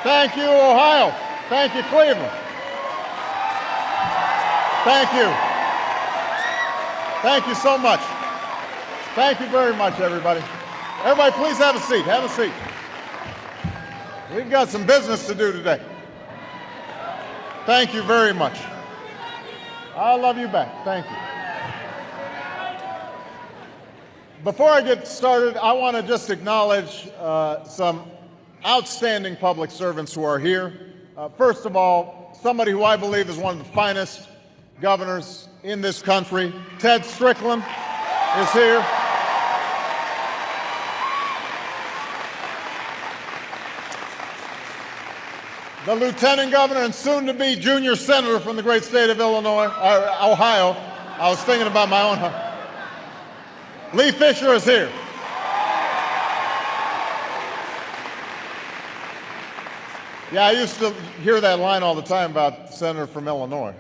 Thank you, Ohio. Thank you, Cleveland. Thank you. Thank you so much. Thank you very much, everybody. Everybody, please have a seat. Have a seat. We've got some business to do today. Thank you very much. I love you back. Thank you. Before I get started, I want to just acknowledge some outstanding public servants who are here. First of all, somebody who I believe is one of the finest governors in this country, Ted Strickland, is here. The Lieutenant Governor and soon-to-be junior senator from the great state of Ohio. I was thinking about my own. Lee Fisher is here. Yeah, I used to hear that line all the time about the senator from Illinois.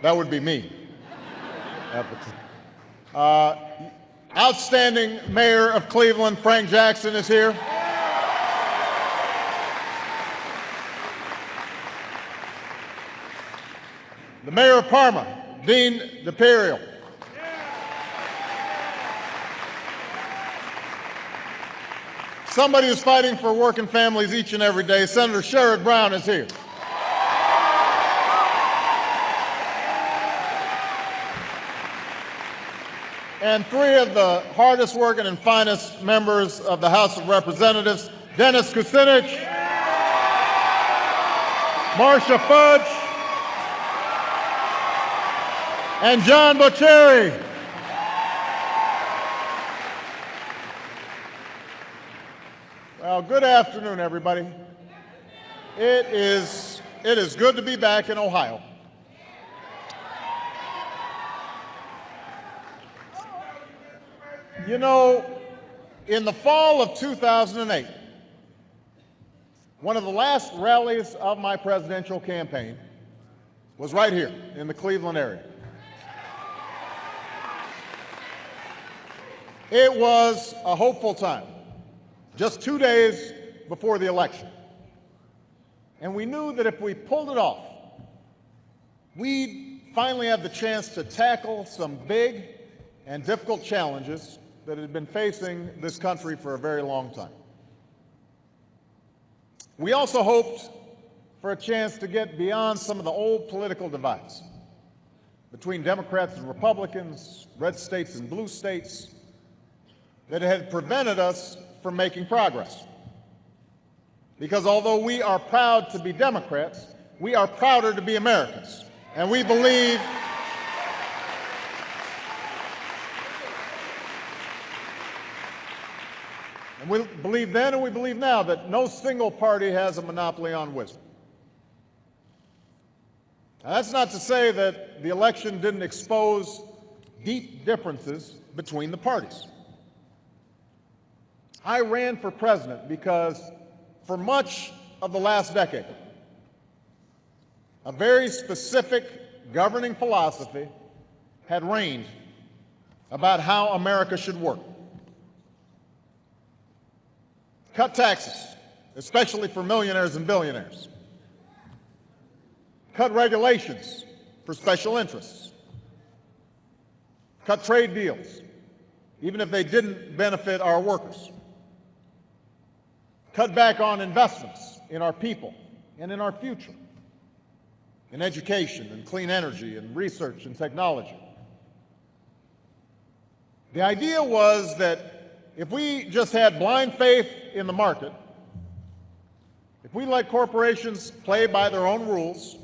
That would be me. Outstanding mayor of Cleveland, Frank Jackson, is here. The mayor of Parma, Dean DePerio. Somebody who's fighting for working families each and every day, Senator Sherrod Brown, is here. And three of the hardest working and finest members of the House of Representatives, Dennis Kucinich, Marcia Fudge, and John Bocheri. Well, good afternoon, everybody. It is good to be back in Ohio. You know, in the fall of 2008, one of the last rallies of my presidential campaign was right here in the Cleveland area. It was a hopeful time, just 2 days before the election. And we knew that if we pulled it off, we'd finally have the chance to tackle some big and difficult challenges that had been facing this country for a very long time. We also hoped for a chance to get beyond some of the old political divides between Democrats and Republicans, red states and blue states, that had prevented us from making progress. Because although we are proud to be Democrats, we are prouder to be Americans. And we believe then and we believe now that no single party has a monopoly on wisdom. Now, that's not to say that the election didn't expose deep differences between the parties. I ran for president because for much of the last decade, a very specific governing philosophy had reigned about how America should work. Cut taxes, especially for millionaires and billionaires. Cut regulations for special interests. Cut trade deals, even if they didn't benefit our workers. Cut back on investments in our people and in our future, in education and clean energy and research and technology. The idea was that if we just had blind faith in the market, if we let corporations play by their own rules,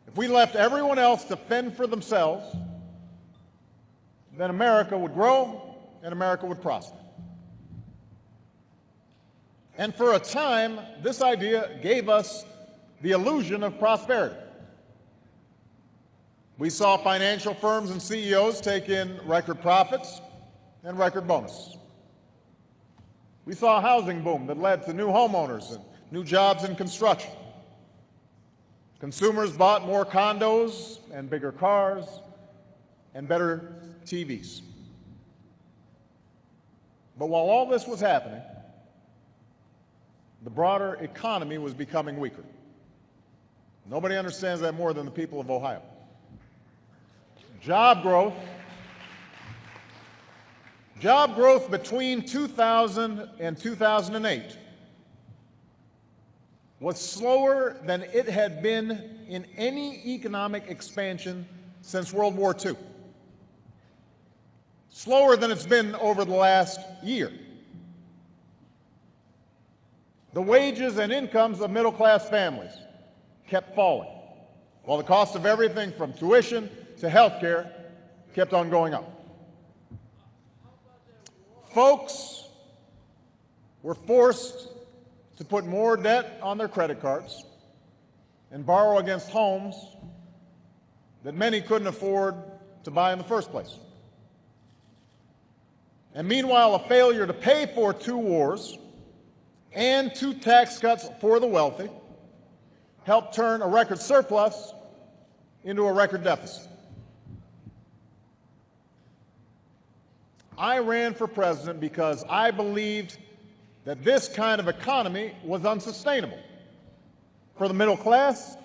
if we left everyone else to fend for themselves, then America would grow and America would prosper. And for a time, this idea gave us the illusion of prosperity. We saw financial firms and CEOs take in record profits and record bonuses. We saw a housing boom that led to new homeowners and new jobs in construction. Consumers bought more condos and bigger cars and better TVs. But while all this was happening, the broader economy was becoming weaker. Nobody understands that more than the people of Ohio. Job growth between 2000 and 2008 was slower than it had been in any economic expansion since World War II. Slower than it's been over the last year. The wages and incomes of middle-class families kept falling, while the cost of everything from tuition to health care kept on going up. Folks were forced to put more debt on their credit cards and borrow against homes that many couldn't afford to buy in the first place. And meanwhile, a failure to pay for 2 wars and 2 tax cuts for the wealthy helped turn a record surplus into a record deficit. I ran for president because I believed that this kind of economy was unsustainable for the middle class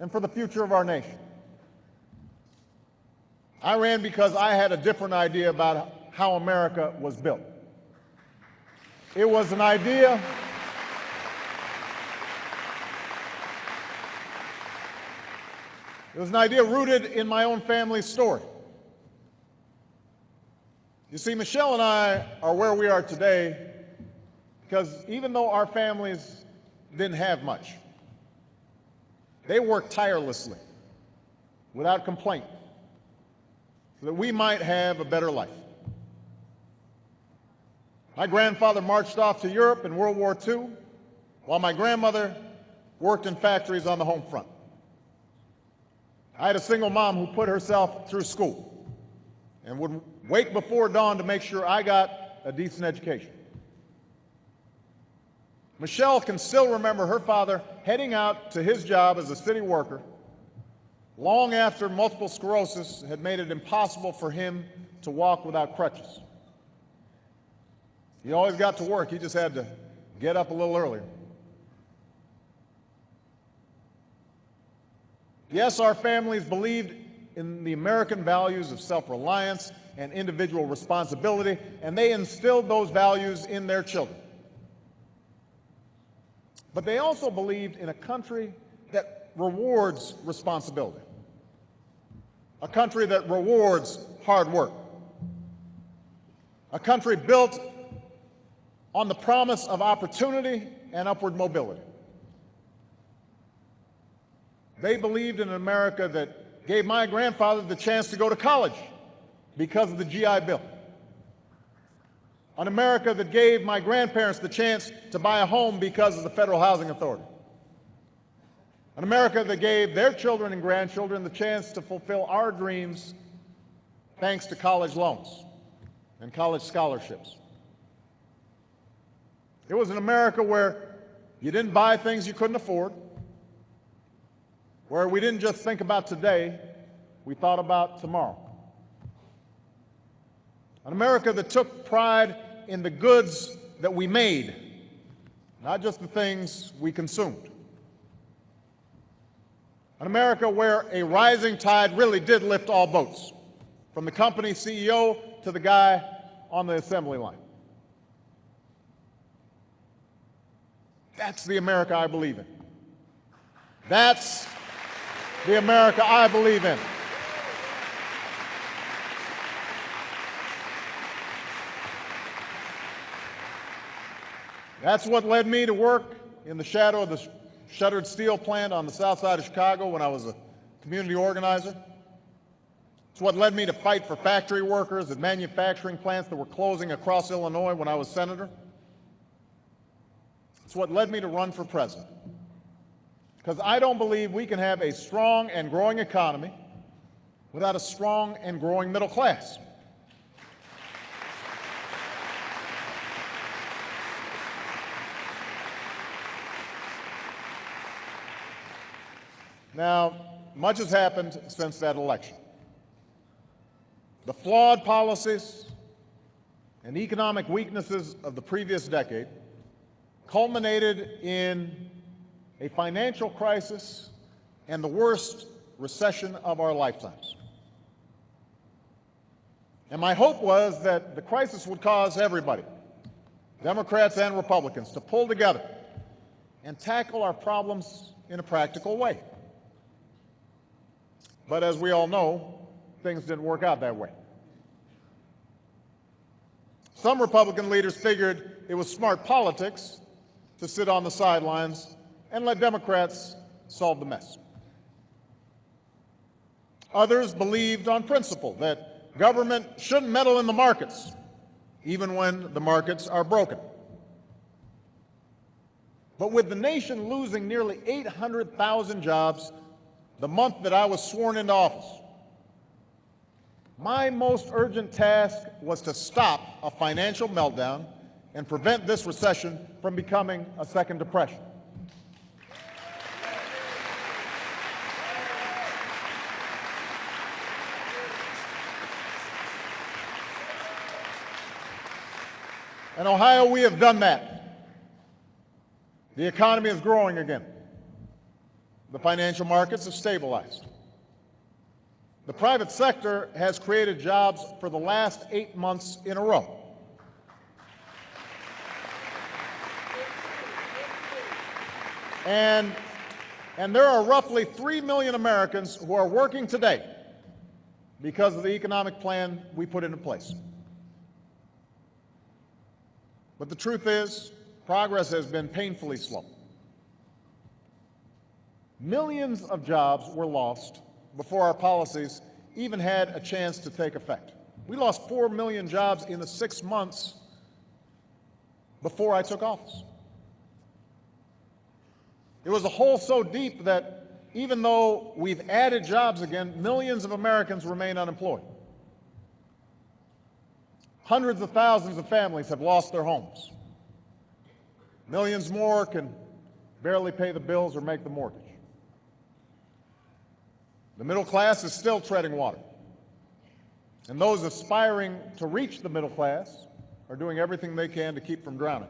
and for the future of our nation. I ran because I had a different idea about how America was built. It was an idea rooted in my own family's story. You see, Michelle and I are where we are today because even though our families didn't have much, they worked tirelessly, without complaint, so that we might have a better life. My grandfather marched off to Europe in World War II, while my grandmother worked in factories on the home front. I had a single mom who put herself through school and would wake before dawn to make sure I got a decent education. Michelle can still remember her father heading out to his job as a city worker long after multiple sclerosis had made it impossible for him to walk without crutches. He always got to work, he just had to get up a little earlier. Yes, our families believed in the American values of self-reliance and individual responsibility, and they instilled those values in their children. But they also believed in a country that rewards responsibility, a country that rewards hard work, a country built on the promise of opportunity and upward mobility. They believed in an America that gave my grandfather the chance to go to college because of the GI Bill. An America that gave my grandparents the chance to buy a home because of the Federal Housing Authority. An America that gave their children and grandchildren the chance to fulfill our dreams thanks to college loans and college scholarships. It was an America where you didn't buy things you couldn't afford, where we didn't just think about today, we thought about tomorrow. An America that took pride in the goods that we made, not just the things we consumed. An America where a rising tide really did lift all boats, from the company CEO to the guy on the assembly line. That's the America I believe in. That's the America I believe in. That's what led me to work in the shadow of the shuttered steel plant on the south side of Chicago when I was a community organizer. It's what led me to fight for factory workers at manufacturing plants that were closing across Illinois when I was senator. It's what led me to run for president. Because I don't believe we can have a strong and growing economy without a strong and growing middle class. Now, much has happened since that election. The flawed policies and economic weaknesses of the previous decade culminated in a financial crisis and the worst recession of our lifetimes. And my hope was that the crisis would cause everybody, Democrats and Republicans, to pull together and tackle our problems in a practical way. But as we all know, things didn't work out that way. Some Republican leaders figured it was smart politics to sit on the sidelines and let Democrats solve the mess. Others believed on principle that government shouldn't meddle in the markets, even when the markets are broken. But with the nation losing nearly 800,000 jobs the month that I was sworn into office, my most urgent task was to stop a financial meltdown and prevent this recession from becoming a second depression. In Ohio, we have done that. The economy is growing again. The financial markets have stabilized. The private sector has created jobs for the last 8 months in a row. And there are roughly 3 million Americans who are working today because of the economic plan we put into place. But the truth is, progress has been painfully slow. Millions of jobs were lost before our policies even had a chance to take effect. We lost 4 million jobs in the 6 months before I took office. It was a hole so deep that even though we've added jobs again, millions of Americans remain unemployed. Hundreds of thousands of families have lost their homes. Millions more can barely pay the bills or make the mortgage. The middle class is still treading water. And those aspiring to reach the middle class are doing everything they can to keep from drowning.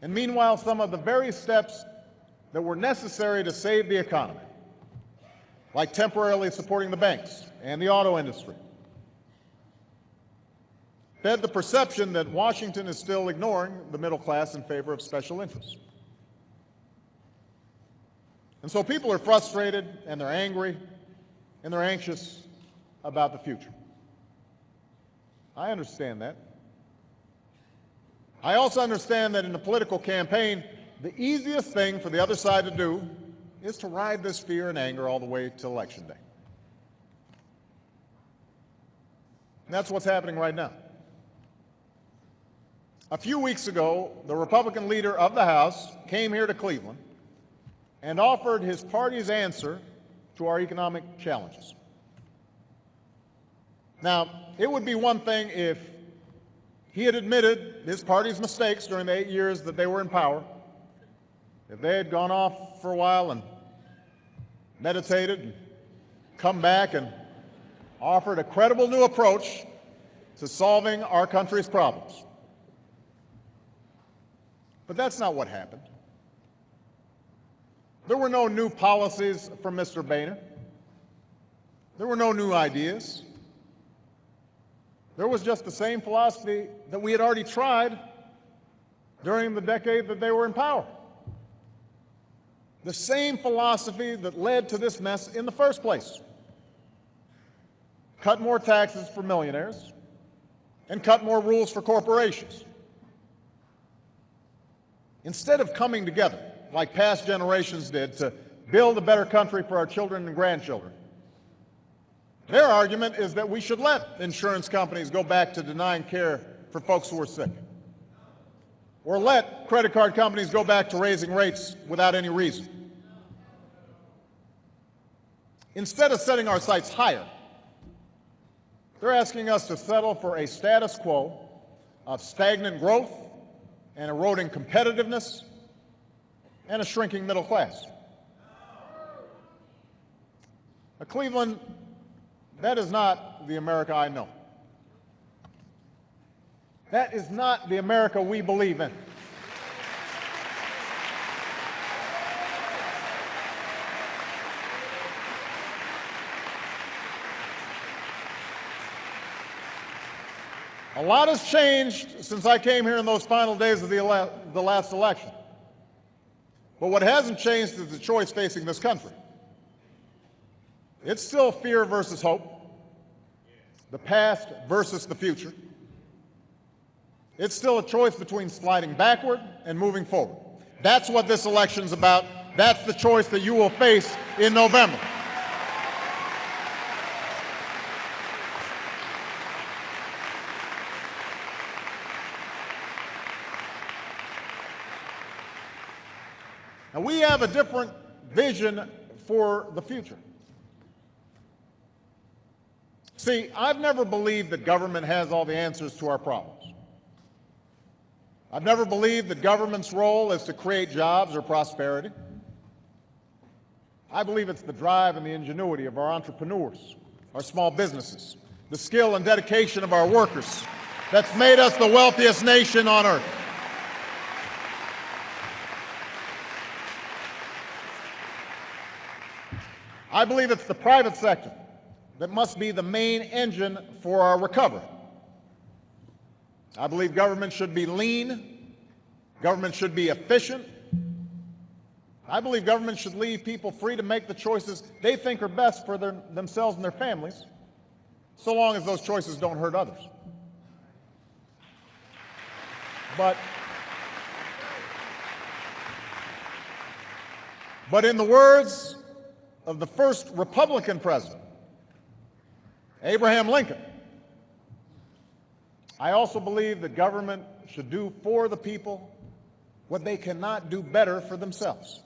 And meanwhile, some of the very steps that were necessary to save the economy, like temporarily supporting the banks and the auto industry, fed the perception that Washington is still ignoring the middle class in favor of special interests. And so people are frustrated, and they're angry, and they're anxious about the future. I understand that. I also understand that in a political campaign, the easiest thing for the other side to do is to ride this fear and anger all the way to Election Day. And that's what's happening right now. A few weeks ago, the Republican leader of the House came here to Cleveland and offered his party's answer to our economic challenges. Now, it would be one thing if he had admitted his party's mistakes during the 8 years that they were in power, if they had gone off for a while and meditated and come back and offered a credible new approach to solving our country's problems. But that's not what happened. There were no new policies from Mr. Boehner. There were no new ideas. There was just the same philosophy that we had already tried during the decade that they were in power. The same philosophy that led to this mess in the first place. Cut more taxes for millionaires and cut more rules for corporations. Instead of coming together, like past generations did, to build a better country for our children and grandchildren, their argument is that we should let insurance companies go back to denying care for folks who are sick, or let credit card companies go back to raising rates without any reason. Instead of setting our sights higher, they're asking us to settle for a status quo of stagnant growth and eroding competitiveness and a shrinking middle class. Now, Cleveland, that is not the America I know. That is not the America we believe in. A lot has changed since I came here in those final days of the last election. But what hasn't changed is the choice facing this country. It's still fear versus hope, the past versus the future. It's still a choice between sliding backward and moving forward. That's what this election's about. That's the choice that you will face in November. Now, we have a different vision for the future. See, I've never believed that government has all the answers to our problems. I've never believed that government's role is to create jobs or prosperity. I believe it's the drive and the ingenuity of our entrepreneurs, our small businesses, the skill and dedication of our workers that's made us the wealthiest nation on earth. I believe it's the private sector that must be the main engine for our recovery. I believe government should be lean, government should be efficient. I believe government should leave people free to make the choices they think are best for themselves and their families, so long as those choices don't hurt others. But in the words of the first Republican president, Abraham Lincoln, I also believe that government should do for the people what they cannot do better for themselves.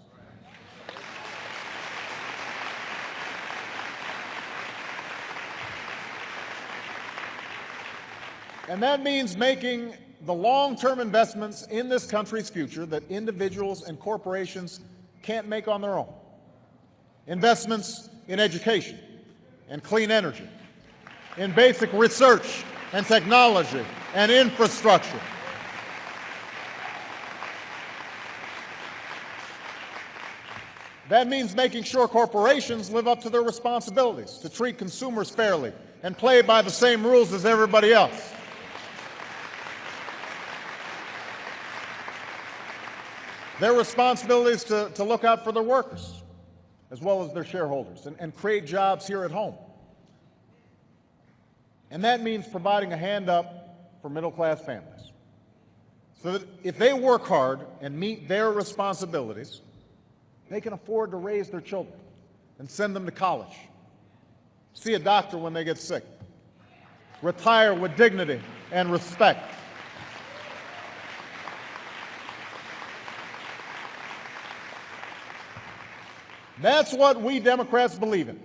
And that means making the long-term investments in this country's future that individuals and corporations can't make on their own. Investments in education and clean energy, in basic research and technology and infrastructure. That means making sure corporations live up to their responsibilities to treat consumers fairly and play by the same rules as everybody else. Their responsibility is to look out for their workers as well as their shareholders and create jobs here at home. And that means providing a hand up for middle-class families so that if they work hard and meet their responsibilities, they can afford to raise their children and send them to college, see a doctor when they get sick, retire with dignity and respect. That's what we Democrats believe in: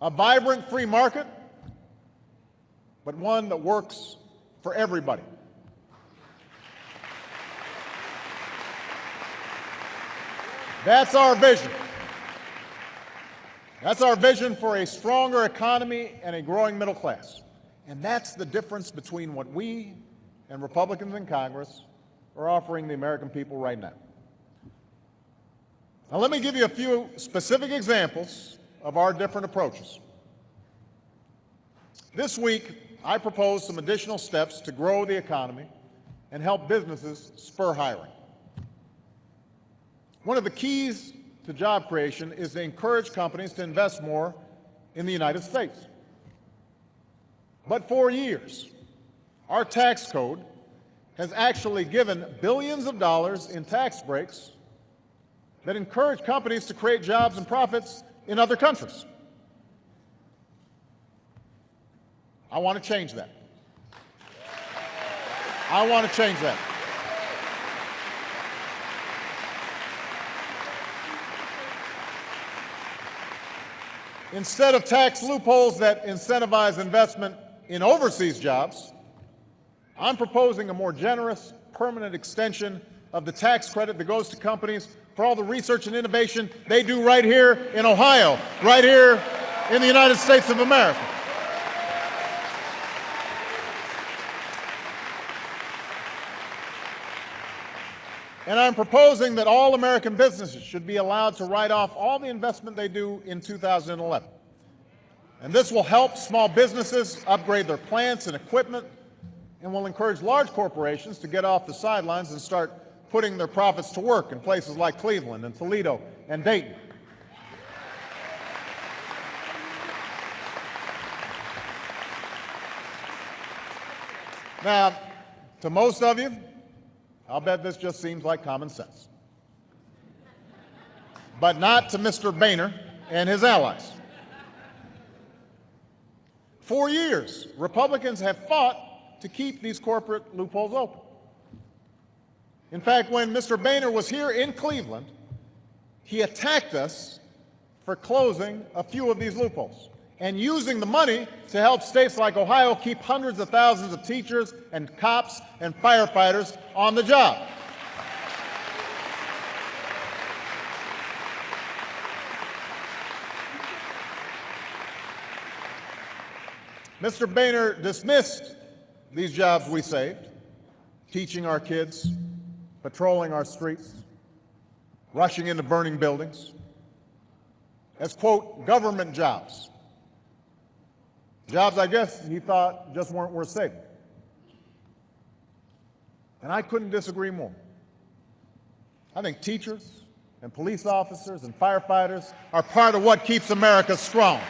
a vibrant free market, but one that works for everybody. That's our vision. That's our vision for a stronger economy and a growing middle class. And that's the difference between what we and Republicans in Congress are offering the American people right now. Now, let me give you a few specific examples of our different approaches. This week, I propose some additional steps to grow the economy and help businesses spur hiring. One of the keys to job creation is to encourage companies to invest more in the United States. But for years, our tax code has actually given billions of dollars in tax breaks that encourage companies to create jobs and profits in other countries. I want to change that. I want to change that. Instead of tax loopholes that incentivize investment in overseas jobs, I'm proposing a more generous, permanent extension of the tax credit that goes to companies for all the research and innovation they do right here in Ohio, right here in the United States of America. And I'm proposing that all American businesses should be allowed to write off all the investment they do in 2011. And this will help small businesses upgrade their plants and equipment and will encourage large corporations to get off the sidelines and start putting their profits to work in places like Cleveland and Toledo and Dayton. Now, to most of you, I'll bet this just seems like common sense. But not to Mr. Boehner and his allies. For years, Republicans have fought to keep these corporate loopholes open. In fact, when Mr. Boehner was here in Cleveland, he attacked us for closing a few of these loopholes and using the money to help states like Ohio keep hundreds of thousands of teachers and cops and firefighters on the job. Mr. Boehner dismissed these jobs we saved, teaching our kids, patrolling our streets, rushing into burning buildings, as, quote, government jobs. Jobs, I guess, he thought just weren't worth saving. And I couldn't disagree more. I think teachers and police officers and firefighters are part of what keeps America strong.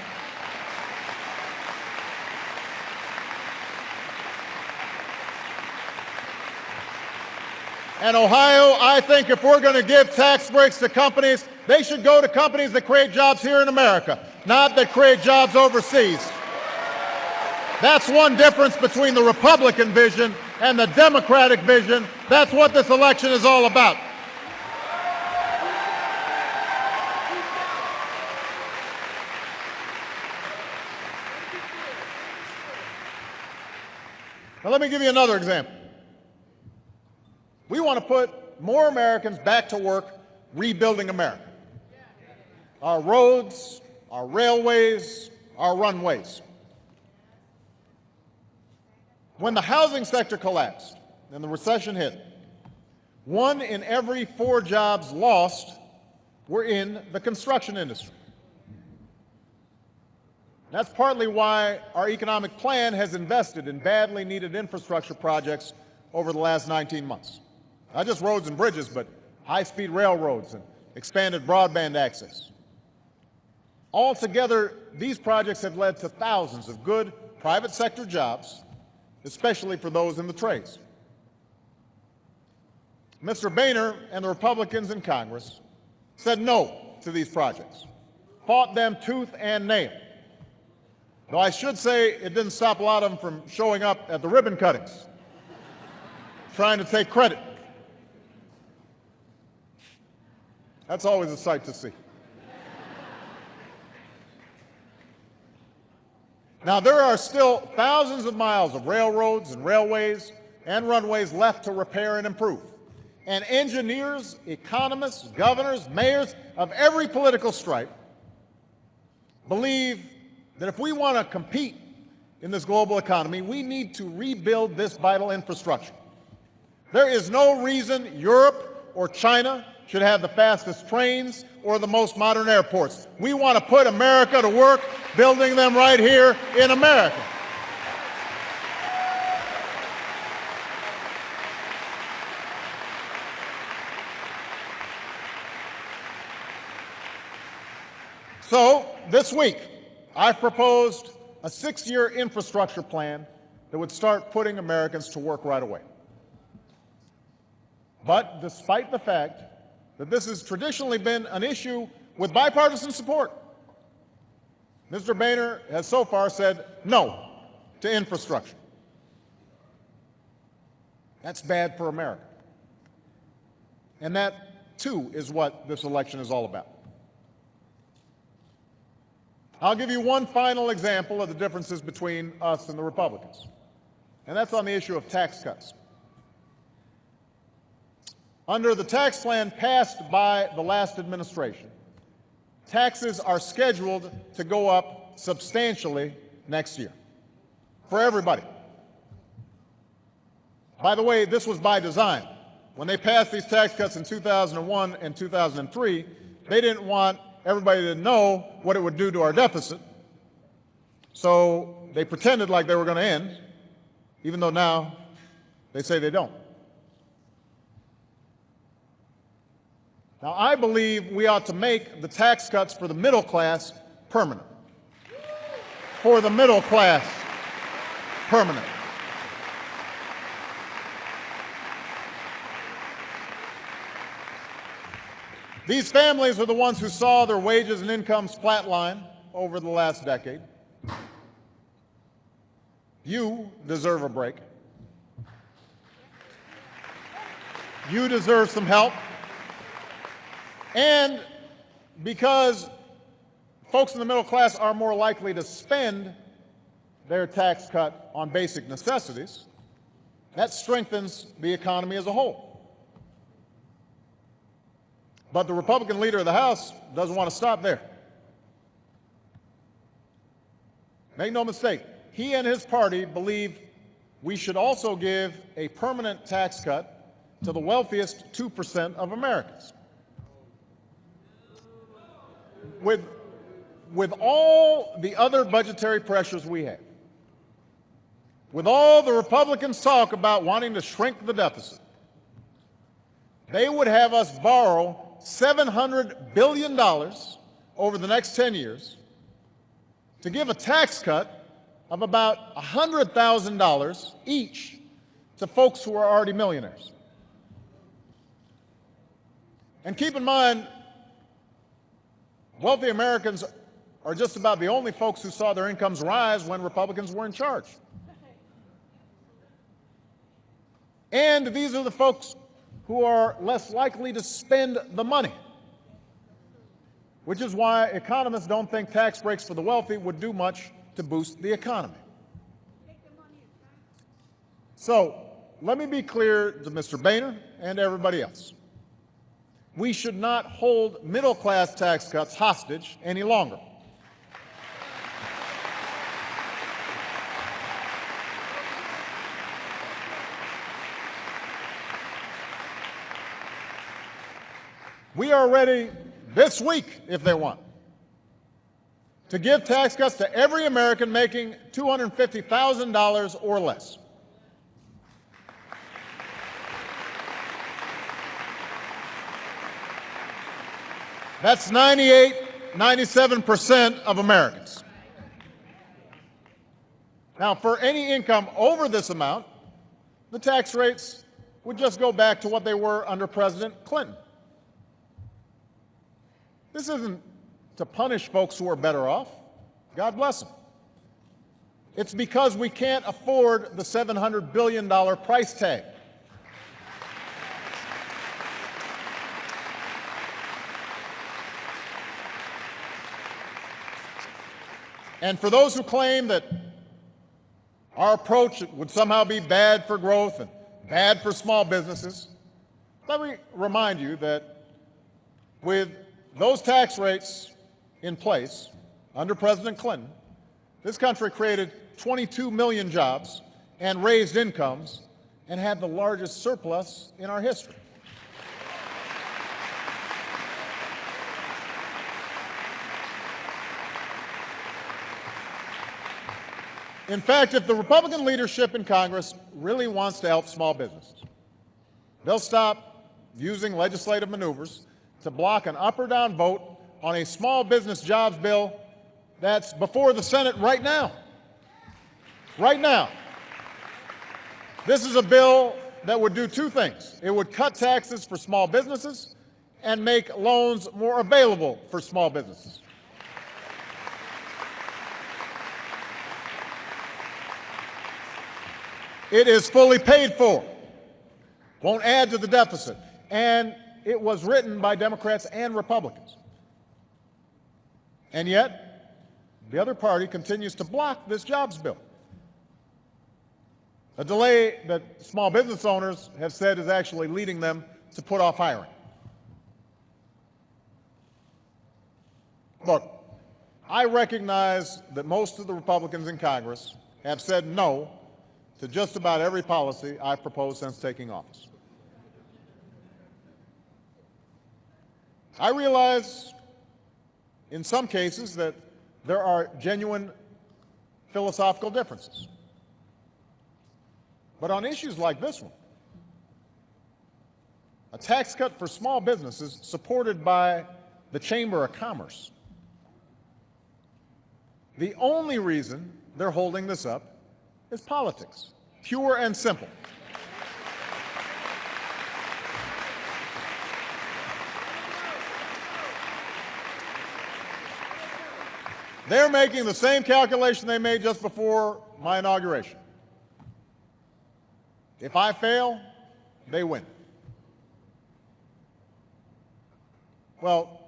And Ohio, I think if we're going to give tax breaks to companies, they should go to companies that create jobs here in America, not that create jobs overseas. That's one difference between the Republican vision and the Democratic vision. That's what this election is all about. Now, let me give you another example. We want to put more Americans back to work rebuilding America. Our roads, our railways, our runways. When the housing sector collapsed and the recession hit, 1 in every 4 jobs lost were in the construction industry. That's partly why our economic plan has invested in badly needed infrastructure projects over the last 19 months. Not just roads and bridges, but high-speed railroads and expanded broadband access. Altogether, these projects have led to thousands of good private sector jobs, especially for those in the trades. Mr. Boehner and the Republicans in Congress said no to these projects, fought them tooth and nail. Though I should say it didn't stop a lot of them from showing up at the ribbon cuttings, trying to take credit. That's always a sight to see. Now, there are still thousands of miles of railroads and railways and runways left to repair and improve. And engineers, economists, governors, mayors of every political stripe believe that if we want to compete in this global economy, we need to rebuild this vital infrastructure. There is no reason Europe or China should have the fastest trains or the most modern airports. We want to put America to work building them right here in America. So, this week, I've proposed a 6-year infrastructure plan that would start putting Americans to work right away. But despite the fact that this has traditionally been an issue with bipartisan support, Mr. Boehner has so far said no to infrastructure. That's bad for America. And that, too, is what this election is all about. I'll give you one final example of the differences between us and the Republicans, and that's on the issue of tax cuts. Under the tax plan passed by the last administration, taxes are scheduled to go up substantially next year for everybody. By the way, this was by design. When they passed these tax cuts in 2001 and 2003, they didn't want everybody to know what it would do to our deficit. So they pretended like they were going to end, even though now they say they don't. Now, I believe we ought to make the tax cuts for the middle class permanent. For the middle class, permanent. These families are the ones who saw their wages and incomes flatline over the last decade. You deserve a break. You deserve some help. And because folks in the middle class are more likely to spend their tax cut on basic necessities, that strengthens the economy as a whole. But the Republican leader of the House doesn't want to stop there. Make no mistake, he and his party believe we should also give a permanent tax cut to the wealthiest 2% of Americans. With all the other budgetary pressures we have, with all the Republicans talk about wanting to shrink the deficit, they would have us borrow $700 billion over the next 10 years to give a tax cut of about $100,000 each to folks who are already millionaires. And keep in mind, wealthy Americans are just about the only folks who saw their incomes rise when Republicans were in charge. And these are the folks who are less likely to spend the money, which is why economists don't think tax breaks for the wealthy would do much to boost the economy. So let me be clear to Mr. Boehner and everybody else. We should not hold middle-class tax cuts hostage any longer. We are ready this week, if they want, to give tax cuts to every American making $250,000 or less. That's 97% of Americans. Now, for any income over this amount, the tax rates would just go back to what they were under President Clinton. This isn't to punish folks who are better off. God bless them. It's because we can't afford the $700 billion price tag. And for those who claim that our approach would somehow be bad for growth and bad for small businesses, let me remind you that with those tax rates in place under President Clinton, this country created 22 million jobs and raised incomes and had the largest surplus in our history. In fact, if the Republican leadership in Congress really wants to help small businesses, they'll stop using legislative maneuvers to block an up or down vote on a small business jobs bill that's before the Senate right now. Right now. This is a bill that would do two things. It would cut taxes for small businesses and make loans more available for small businesses. It is fully paid for, won't add to the deficit, and it was written by Democrats and Republicans. And yet, the other party continues to block this jobs bill, a delay that small business owners have said is actually leading them to put off hiring. Look, I recognize that most of the Republicans in Congress have said no to just about every policy I've proposed since taking office. I realize in some cases that there are genuine philosophical differences. But on issues like this one, a tax cut for small businesses supported by the Chamber of Commerce, the only reason they're holding this up is politics, pure and simple. They're making the same calculation they made just before my inauguration. If I fail, they win. Well,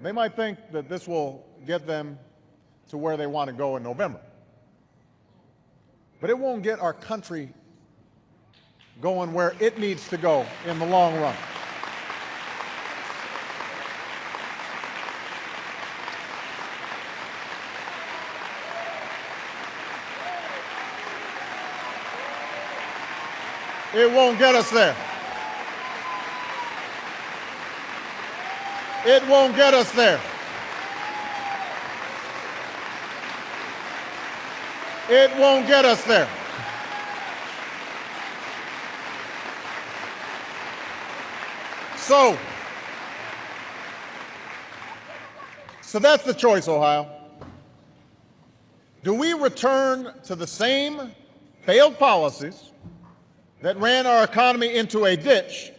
they might think that this will get them to where they want to go in November. But it won't get our country going where it needs to go in the long run. It won't get us there. It won't get us there. It won't get us there. So that's the choice, Ohio. Do we return to the same failed policies that ran our economy into a ditch,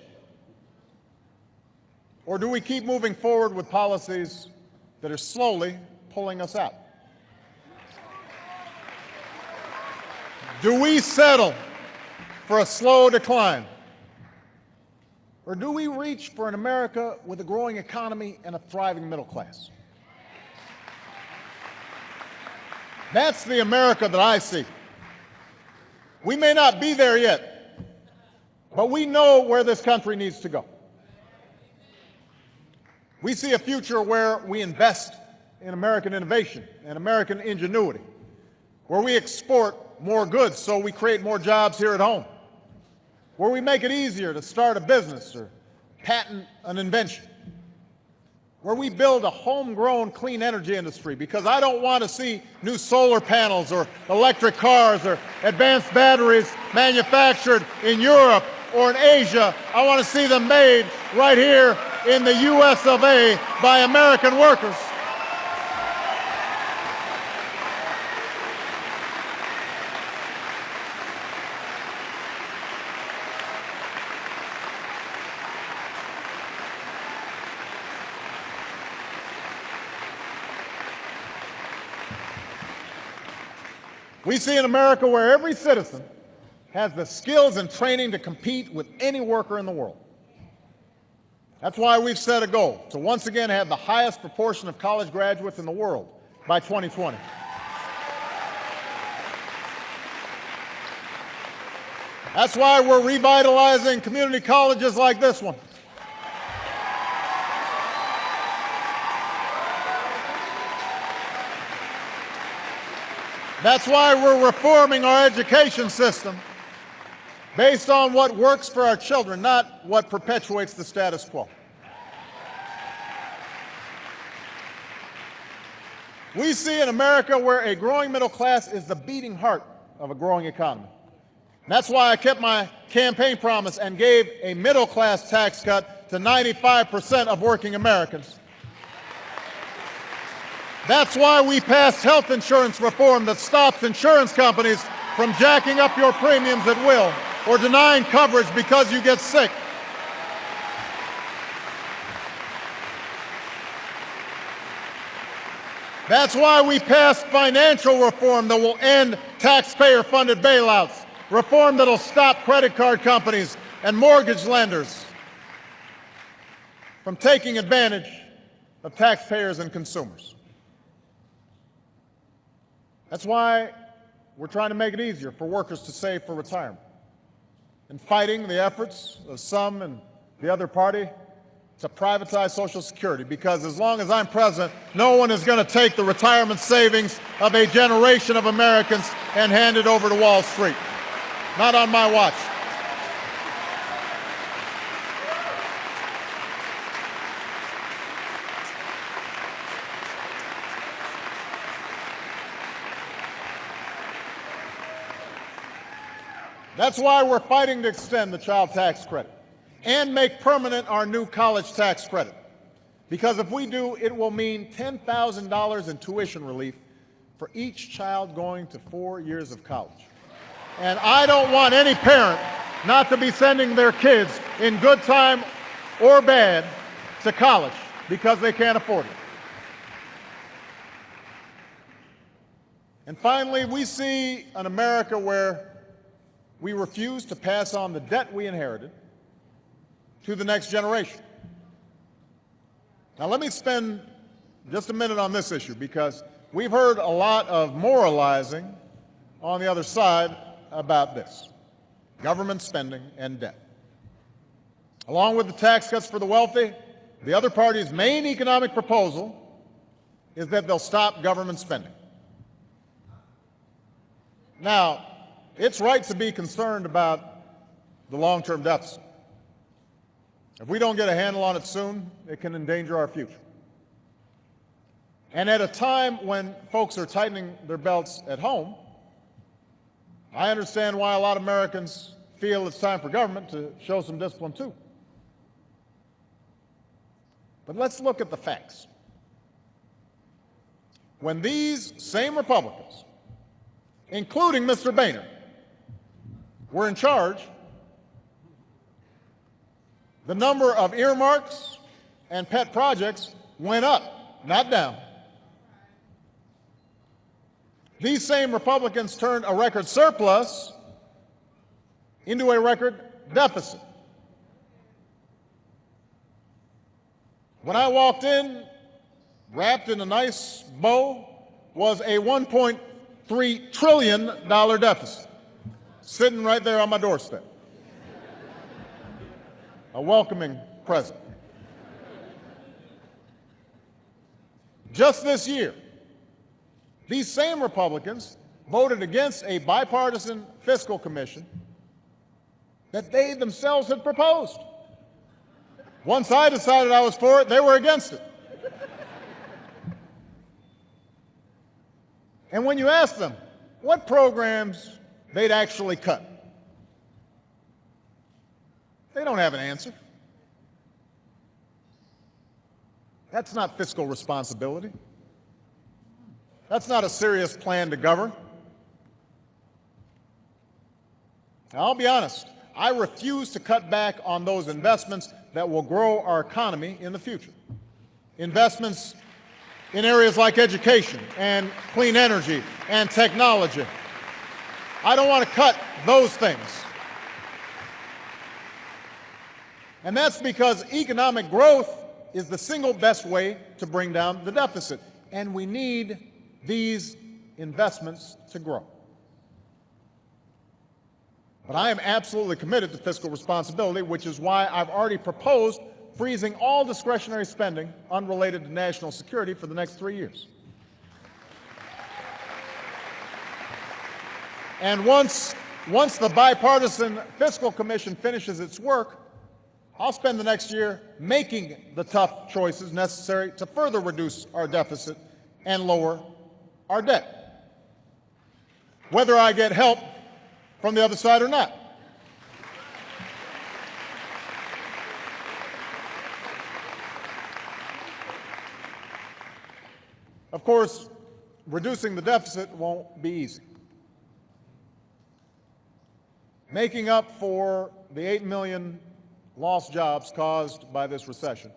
or do we keep moving forward with policies that are slowly pulling us out? Do we settle for a slow decline, or do we reach for an America with a growing economy and a thriving middle class? That's the America that I see. We may not be there yet, but we know where this country needs to go. We see a future where we invest in American innovation and American ingenuity, where we export more goods so we create more jobs here at home, where we make it easier to start a business or patent an invention, where we build a homegrown clean energy industry, because I don't want to see new solar panels or electric cars or advanced batteries manufactured in Europe or in Asia. I want to see them made right here in the US of A by American workers. We see an America where every citizen has the skills and training to compete with any worker in the world. That's why we've set a goal to once again have the highest proportion of college graduates in the world by 2020. That's why we're revitalizing community colleges like this one. That's why we're reforming our education system based on what works for our children, not what perpetuates the status quo. We see an America where a growing middle class is the beating heart of a growing economy. And that's why I kept my campaign promise and gave a middle class tax cut to 95% of working Americans. That's why we passed health insurance reform that stops insurance companies from jacking up your premiums at will or denying coverage because you get sick. That's why we passed financial reform that will end taxpayer-funded bailouts, reform that will stop credit card companies and mortgage lenders from taking advantage of taxpayers and consumers. That's why we're trying to make it easier for workers to save for retirement and fighting the efforts of some in the other party to privatize Social Security, because as long as I'm president, no one is going to take the retirement savings of a generation of Americans and hand it over to Wall Street. Not on my watch. That's why we're fighting to extend the child tax credit and make permanent our new college tax credit. Because if we do, it will mean $10,000 in tuition relief for each child going to 4 years of college. And I don't want any parent not to be sending their kids in good time or bad to college because they can't afford it. And finally, we see an America where we refuse to pass on the debt we inherited to the next generation. Now, let me spend just a minute on this issue because we've heard a lot of moralizing on the other side about this: government spending and debt. Along with the tax cuts for the wealthy, the other party's main economic proposal is that they'll stop government spending. Now, it's right to be concerned about the long-term deficit. If we don't get a handle on it soon, it can endanger our future. And at a time when folks are tightening their belts at home, I understand why a lot of Americans feel it's time for government to show some discipline too. But let's look at the facts. When these same Republicans, including Mr. Boehner, were in charge, the number of earmarks and pet projects went up, not down. These same Republicans turned a record surplus into a record deficit. When I walked in, wrapped in a nice bow, was a $1.3 trillion deficit, sitting right there on my doorstep. A welcoming present. Just this year, these same Republicans voted against a bipartisan fiscal commission that they themselves had proposed. Once I decided I was for it, they were against it. And when you ask them what programs they'd actually cut, they don't have an answer. That's not fiscal responsibility. That's not a serious plan to govern. Now, I'll be honest, I refuse to cut back on those investments that will grow our economy in the future. Investments in areas like education and clean energy and technology. I don't want to cut those things. And that's because economic growth is the single best way to bring down the deficit. And we need these investments to grow. But I am absolutely committed to fiscal responsibility, which is why I've already proposed freezing all discretionary spending unrelated to national security for the next 3 years. And once the bipartisan fiscal commission finishes its work, I'll spend the next year making the tough choices necessary to further reduce our deficit and lower our debt, whether I get help from the other side or not. Of course, reducing the deficit won't be easy. Making up for the 8 million lost jobs caused by this recession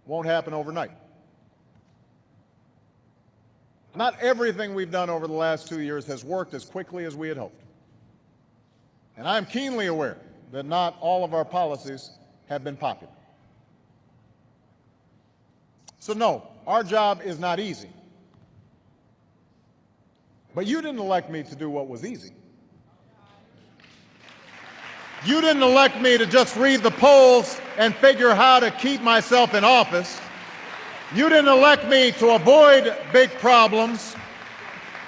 won't happen overnight. Not everything we've done over the last 2 years has worked as quickly as we had hoped. And I'm keenly aware that not all of our policies have been popular. So no, our job is not easy. But you didn't elect me to do what was easy. You didn't elect me to just read the polls and figure how to keep myself in office. You didn't elect me to avoid big problems.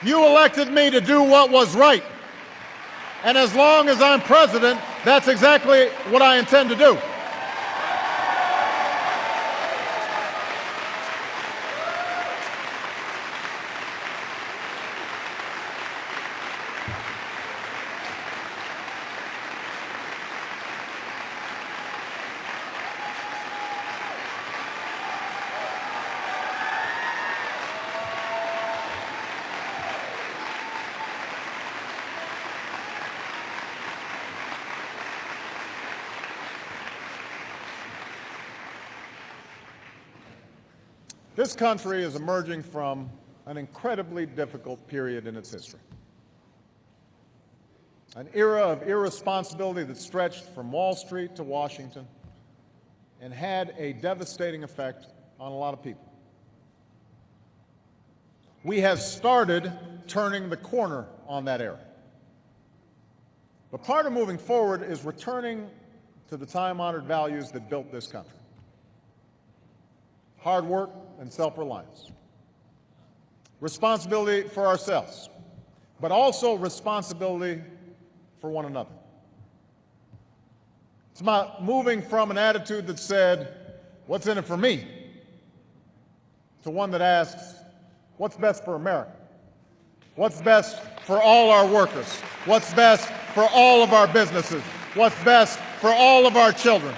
You elected me to do what was right. And as long as I'm president, that's exactly what I intend to do. This country is emerging from an incredibly difficult period in its history. An era of irresponsibility that stretched from Wall Street to Washington and had a devastating effect on a lot of people. We have started turning the corner on that era. But part of moving forward is returning to the time-honored values that built this country: hard work and self-reliance, responsibility for ourselves, but also responsibility for one another. It's about moving from an attitude that said, "What's in it for me?" to one that asks, "What's best for America? What's best for all our workers? What's best for all of our businesses? What's best for all of our children?"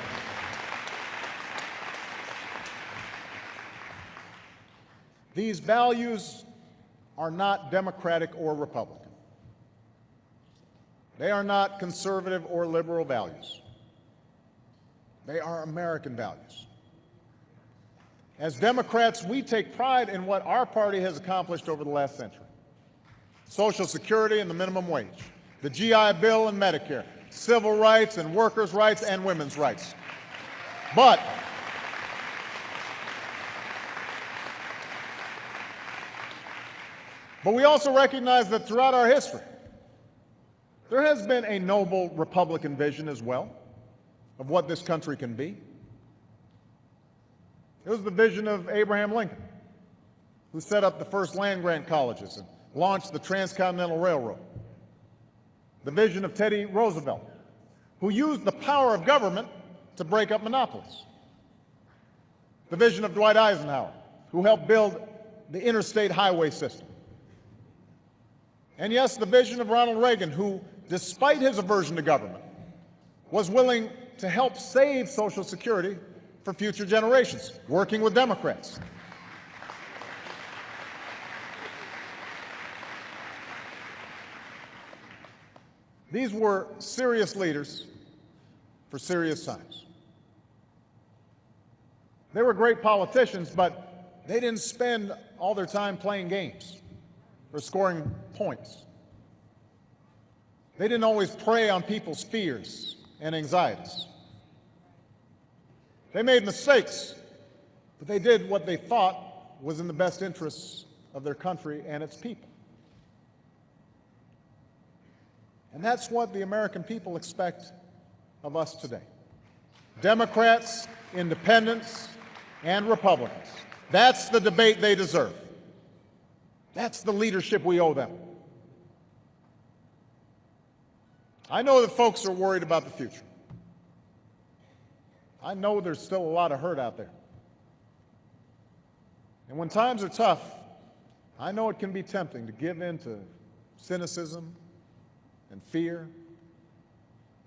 These values are not Democratic or Republican. They are not conservative or liberal values. They are American values. As Democrats, we take pride in what our party has accomplished over the last century: Social Security and the minimum wage, the GI Bill and Medicare, civil rights and workers' rights and women's rights. But we also recognize that throughout our history, there has been a noble Republican vision as well of what this country can be. It was the vision of Abraham Lincoln, who set up the first land-grant colleges and launched the Transcontinental Railroad. The vision of Teddy Roosevelt, who used the power of government to break up monopolies. The vision of Dwight Eisenhower, who helped build the interstate highway system. And yes, the vision of Ronald Reagan, who, despite his aversion to government, was willing to help save Social Security for future generations, working with Democrats. These were serious leaders for serious times. They were great politicians, but they didn't spend all their time playing games or scoring points. They didn't always prey on people's fears and anxieties. They made mistakes, but they did what they thought was in the best interests of their country and its people. And that's what the American people expect of us today. Democrats, independents, and Republicans. That's the debate they deserve. That's the leadership we owe them. I know that folks are worried about the future. I know there's still a lot of hurt out there. And when times are tough, I know it can be tempting to give in to cynicism and fear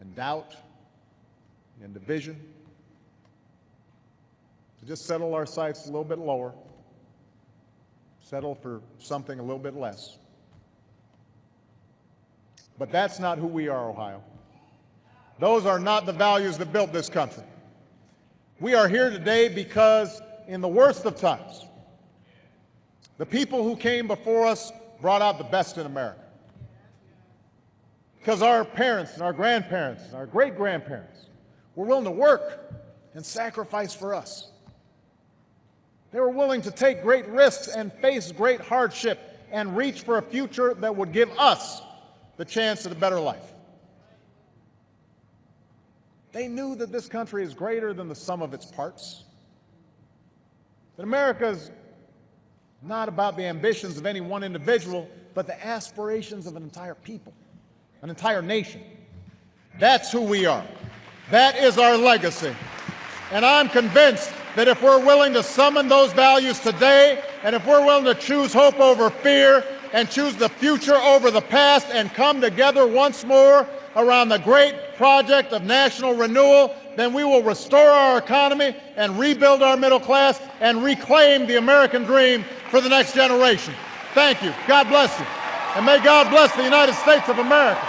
and doubt and division, to just settle our sights a little bit lower, settle for something a little bit less. But that's not who we are, Ohio. Those are not the values that built this country. We are here today because in the worst of times, the people who came before us brought out the best in America. Because our parents and our grandparents and our great-grandparents were willing to work and sacrifice for us. They were willing to take great risks and face great hardship and reach for a future that would give us the chance at a better life. They knew that this country is greater than the sum of its parts. That America is not about the ambitions of any one individual, but the aspirations of an entire people, an entire nation. That's who we are. That is our legacy. And I'm convinced that if we're willing to summon those values today, and if we're willing to choose hope over fear, and choose the future over the past, and come together once more around the great project of national renewal, then we will restore our economy and rebuild our middle class and reclaim the American dream for the next generation. Thank you. God bless you. And may God bless the United States of America.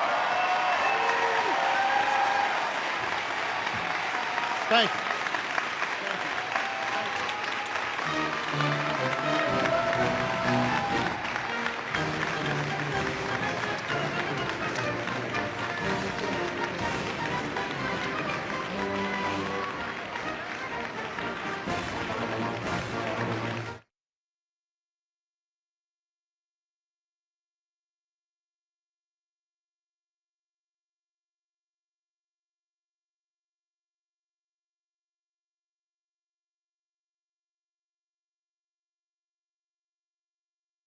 Thank you.